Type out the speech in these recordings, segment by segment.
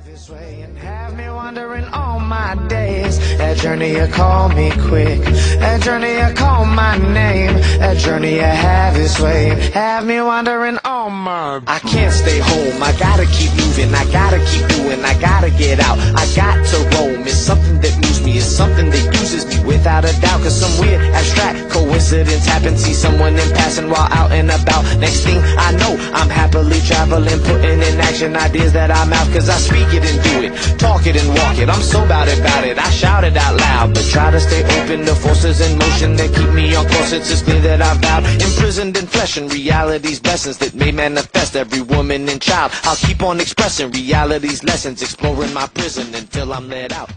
This way and have me wondering all my days. That journey you call me quick. That journey you call my name. That journey you have its way. Have me wondering all my. I can't stay home. I gotta keep moving. I gotta keep doing. I gotta get out. I got to roam. It's something that moves me. It's something that uses me without a doubt. Cause some weird abstract coincidence happened. See someone in passing while out and about. Next thing I know, I'm happily traveling, putting in action ideas that I'm out. Cause I speak it and do it, talk it and walk it. I'm so about it, I shout it out loud. But try to stay open to forces in motion that keep me on course. It's clear that I've vowed, imprisoned in flesh and reality's blessings that may manifest every woman and child. I'll keep on expressing reality's lessons, exploring my prison until I'm let out.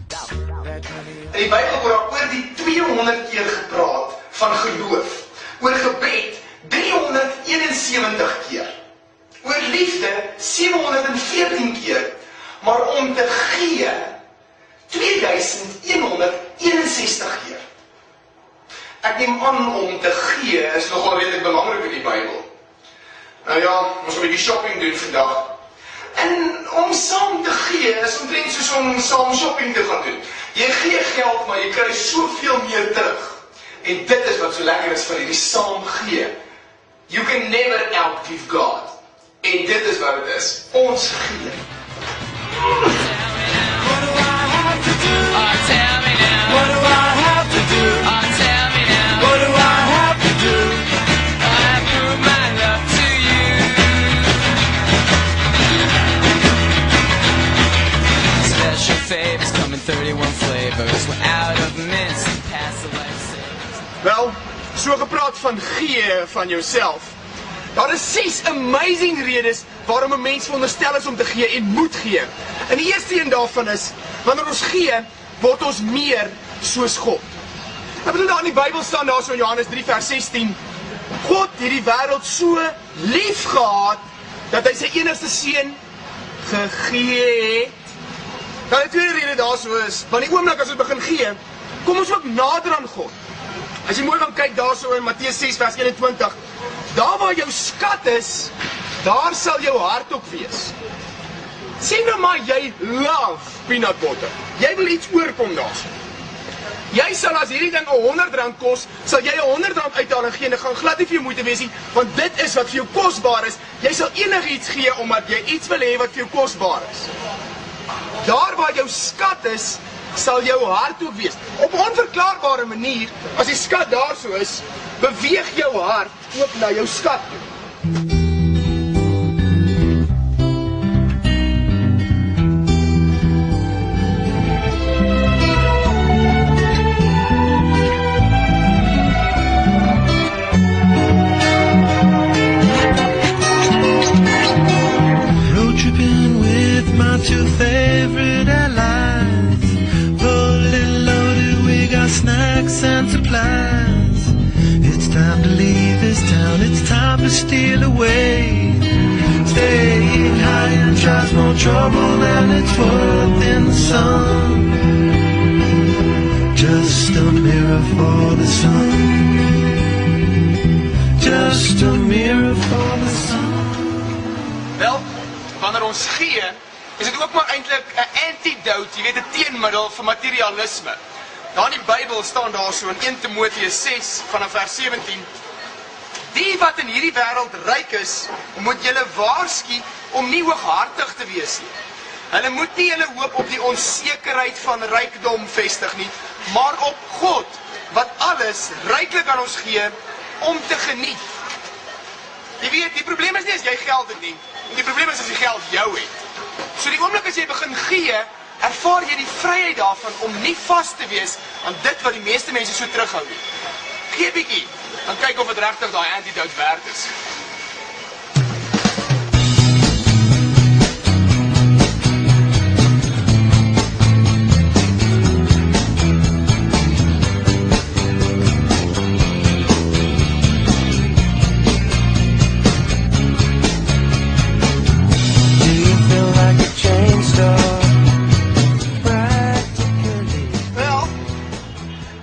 In die Bybel word oor die 200 keer gepraat van geloof. Oor gebed 371 keer. Oor liefde 714 keer. Maar om te gee 2161 keer. Ek neem aan om te gee is nogal redelijk belangrik in die Bybel. Nou ja, ons gaan 'n bietjie shopping doen vandag. En om saam te gee is omtrent soos om saam shopping te gaan doen. Jy gee geld, maar jy kry soveel meer terug. En dit is wat so lekker is van hierdie saam gee. You can never outgive God. En dit is wat het is. Ons gee. What do I have to do? Tell me now. What do I have to do? Tell me now. What do I have to do? I prove my love to you. Special favors come in 31 flavors. We're out of mints and past the lifesavers. Wel, so gepraat van gee van jouself. Daar is 6 amazing redes waarom 'n mens veronderstel is om te gee en moet gee. En die eerste een daarvan is, wanneer ons gee, word ons meer soos God. Ek bedoel daar in die Bybel staan daar so in Johannes 3 vers 16, God het die wêreld so lief gehad, dat hy sy enigste seun gegee het. Dan die tweede rede daar so is, want die oomblik as ons begin gee, kom ons ook nader aan God. As jy mooi gaan kyk daar so in Matteus 6 vers 21, daar waar jou skat is, daar sal jou hart ook wees. Sê nou maar jy love peanut butter. Jy wil iets oorkom daar. Jy sal as hierdie ding R100 kos, sal jy R100 uithaal en gee, en gaan glad nie vir jou moeite wees nie, want dit is wat vir jou kosbaar is. Jy sal enigiets gee omdat jy iets wil hê wat vir jou kosbaar is. Daar waar jou skat is, sal jou hart ook wees. Op 'n onverklaarbare manier, as die skat daar so is, beweeg jou hart ook na jou skat toe. Road tripping with my 2 favorite allies. Fully loaded, we got snacks and supplies. It's time to leave this town, it's time to steal away. Staying high and tries more trouble than it's worth in the sun. Just a mirror for the sun. Just a mirror for the sun. Wel, wanneer ons gee, is dit ook maar eintlik 'n antidote, jy weet 'n teenmiddel vir materialisme. Daar in die Bybel staan daar so in 1 Timoteus 6 vanaf vers 17. Die wat in hierdie wêreld ryk is, moet julle waarsku om nie hooghartig te wees nie. Hulle moet nie hulle hoop op die onsekerheid van rykdom vestig nie, maar op God, wat alles ryklik aan ons gee om te geniet. Jy weet, die probleem is nie as jy geld het nie, die probleem is as die geld jou het. So die oomblik as jy begin gee, ervaar jy die vryheid daarvan om nie vas te wees aan dit wat die meeste mense so terughou nie. Gee bietjie, dan kyk of dit regtig daai antidote werd is.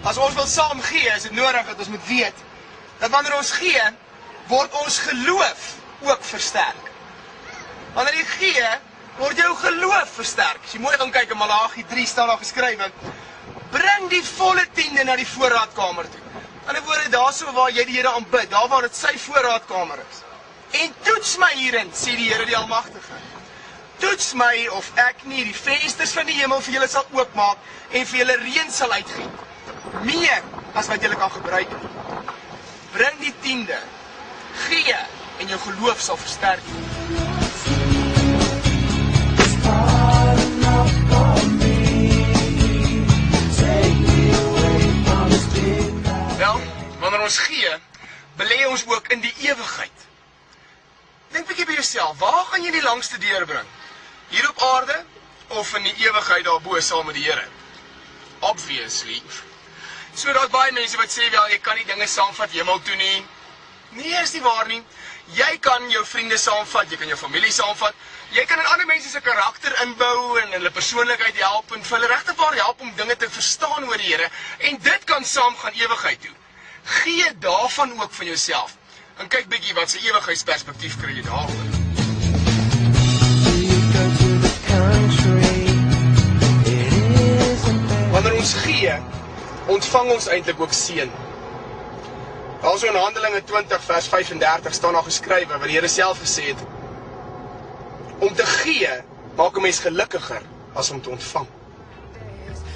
As ons wil saam gee, is dit nodig dat ons moet weet dat wanneer ons gee, word ons geloof ook versterk. Wanneer jy gee, word jou geloof versterk. As jy mooi gaan kyk in Malagi 3 staan daar geskrywe, bring die volle 10de na die voorraadkamer toe. In 'n woorde, daarso waar jy die Here aanbid, daar waar dit sy voorraadkamer is. En toets my hierin, sê die Here die Almagtige. Toets my of ek nie die vensters van die hemel vir julle sal oopmaak en vir julle reën sal uitgiet. Meer as wat julle kan gebruik nie. Bring die 10de. Gee en jou geloof sal versterk. Wel, wanneer ons gee, belê ons ook in die ewigheid. Dink 'n bietjie by jouself, waar gaan jy die langste deurbring? Hier op aarde of in die ewigheid daarbo saam met die Here? Obviously. So daar's baie mense wat sê, wel, jy kan nie dinge saamvat hemel toe nie. Nee, is nie waar nie. Jy kan jou vriende saamvat, jy kan jou familie saamvat, jy kan in ander mense se karakter inbou en hulle persoonlikheid help en vir hulle regtig waar help om dinge te verstaan oor die Here en dit kan saam gaan ewigheid toe. Gee daarvan ook van jouself. En kyk bietjie wat se ewigheidsperspektief kry jy daaroor. Wanneer ons gee, ontvang ons eintlik ook seën. Also in Handelinge 20 vers 35 staan daar geskrywe wat die Here self gesê het: om te gee maak 'n mens gelukkiger as om te ontvang.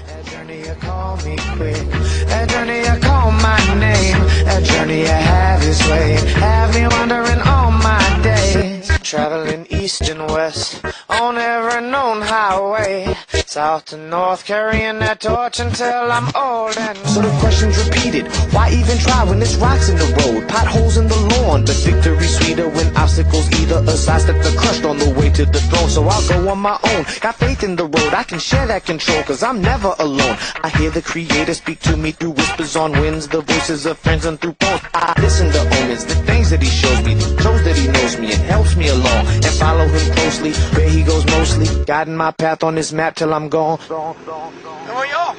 That journey you call me quick. That journey you call my name. That journey you have its way. Have me wandering all my days. Traveling east and west on every known highway. South to north, carrying that torch until I'm old and so the question's repeated. Why even try when there's rocks in the road, potholes in the lawn? But victory's sweeter when obstacles either aside that they're crushed on the way to the throne. So I'll go on my own. Got faith in the road, I can share that control, cause I'm never alone. I hear the Creator speak to me through whispers on winds, the voices of friends and through poems. I listen to omens, the things that He shows me, the shows that He knows me and helps me along, and follow Him closely where He goes mostly, guiding my path on this map till I'm gone. Nou ja,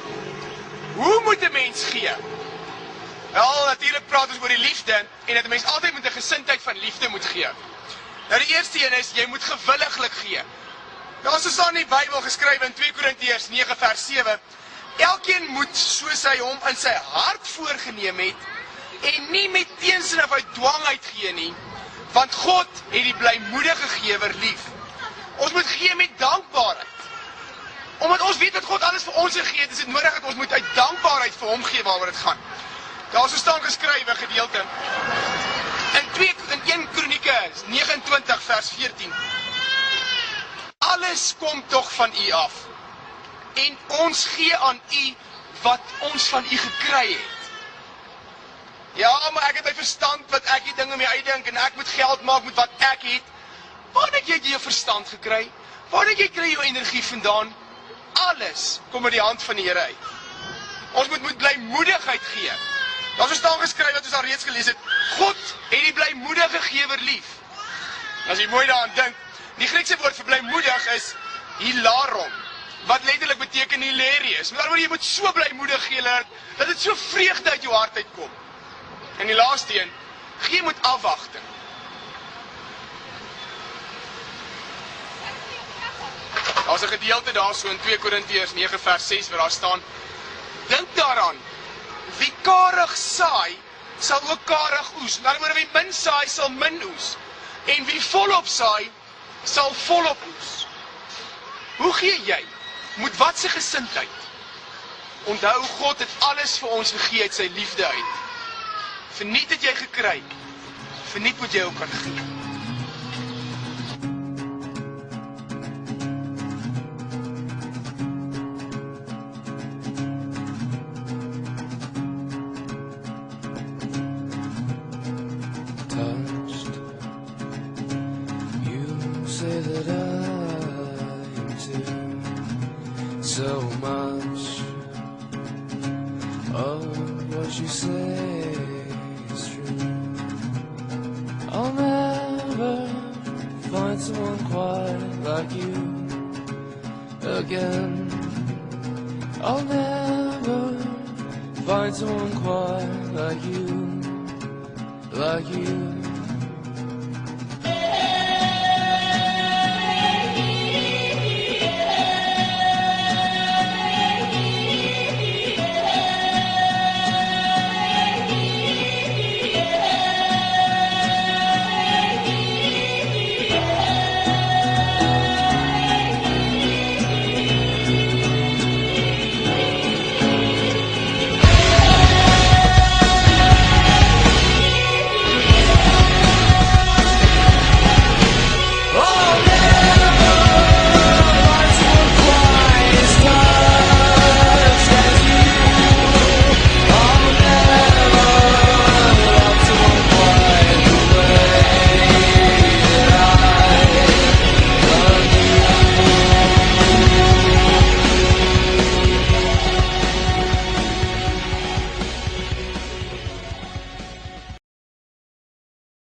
hoe moet 'n mens gee? Wel, natuurlik praat ons oor die liefde en dat 'n mens altyd met 'n gesindheid van liefde moet gee. Nou die eerste een is, jy moet gewilliglik gee. Daar is aan die Bybel geskrywe in 2 Korintiërs 9 vers 7, elkeen moet soos hy hom in sy hart voorgenem het en nie met teensin of uit dwang uitgee nie, want God het die blymoedige gewer lief. Ons moet gee met dankbaarheid. Omdat ons weet dat God alles vir ons gegee het, is dit nodig dat ons moet uit dankbaarheid vir hom gee waaroor dit gaan. Daar staan geskrywe gedeelte in 1 Kronieke 29 vers 14. Alles kom tog van U af en ons gee aan U wat ons van U gekry het. Ja, maar ek het my verstand wat ek die dinge mee uitdink en ek moet geld maak met wat ek het. Waar het jy jou verstand gekry? Waar het jy kry jou energie vandaan? Alles kom uit die hand van die Here uit. Ons moet blymoedigheid gee. Daar staan geskryf wat ons al reeds gelees het. God het die blymoedige gewer lief. As jy mooi daaraan dink, die Griekse woord vir blymoedig is hilaron, wat letterlik beteken hilarious. Met ander woorde, jy moet so blymoedig gee dat dit so vreugde uit jou hart uitkom. En die laaste een, gee met afwagting. Daar's 'n gedeelte daarso in 2 Korintiërs 9 vers 6 waar daar staan: dink daaraan, wie karig saai, sal ook karig oes. Met ander woorde, wie min saai, sal min oes. En wie volop saai, sal volop oes. Hoe gee jy? Met wat se gesindheid? Onthou, God het alles vir ons gegee uit sy liefde uit. Verniet het jy gekry, verniet moet jy ook kan gee. Say that I'm too so much of what you say is true. I'll never find someone quite like you again. I'll never find someone quite like you, like you.